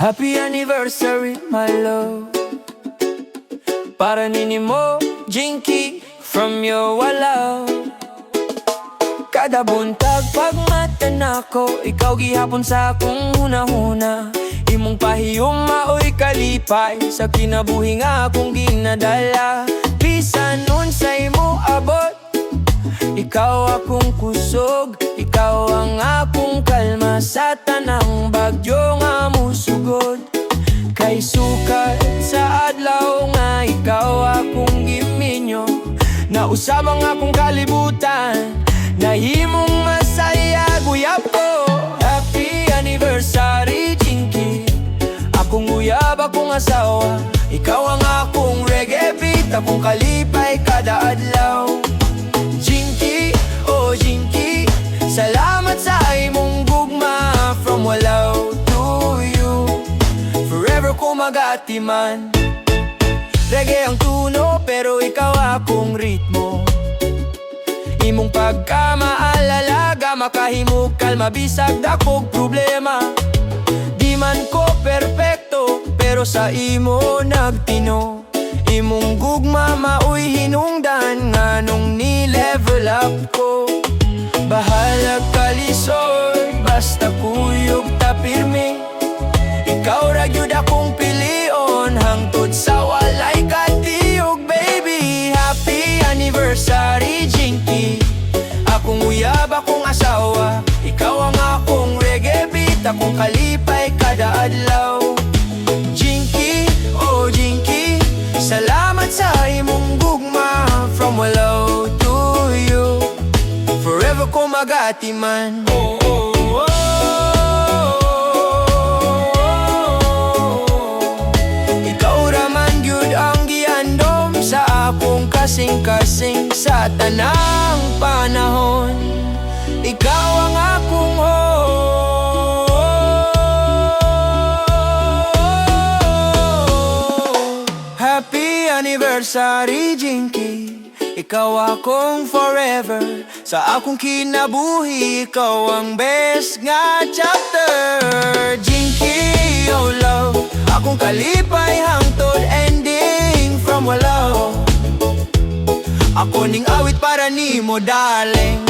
Happy anniversary, my love. Para nini mo, Jinky, from your walaw. Kada buntag pagmata nako, ikaw gihapon sa akong hunahuna. Imong pahiyom maoy kalipay sa kinabuhi nga akong ginadala. Bisan unsay mo abot, ikaw akong kusog, ikaw ang akong kalma sa tanang bagyo nga musugod. Kay sukat sa adlaw nga ikaw akong giminyo, na usab ang akong kalibutan, nahimong masaya guyab ko. Happy anniversary, Jinky. Akong uyab, akong asawa, ikaw ang akong reggae beat, akong kalipay kada adlaw. Jinky, oh Jinky, salamat sa imong gugma. From walaw to you, forever ko magatiman. Reggae ang tuno, pero ikaw akong ritmo. Imong pagkamaalalaga, makahimog kalma bisag dakog problema. Di man ko perpekto, pero sa imo nagtino. Imong gugma maoy hinungdan, nga nung ni-level up ko. Bahalag kalisod, basta kuyog ta pirmi. Ikaw ra gyud akong pilion, hangtod sa walay katiyog, baby. Happy anniversary, Jinky. Akong uyab, akong asawa, ikaw ang akong reggae beat, akong kalipay kada adlaw. Jinky, oh Jinky, salamat sa imong gugma. From walaw to you, forever ko magatiman. Oh, oh, oh, oh. Ikaw raman gyud ang giandom sa akong kasing-kasing sa tanang panahon. Ikaw ang akong happy anniversary, Jinky. Ikaw akong forever sa akong kinabuhi, ikaw ang best nga chapter. Jinky, oh love, akong kalipay hangtod ending. From walaw, ako ning awit para nimo, darling.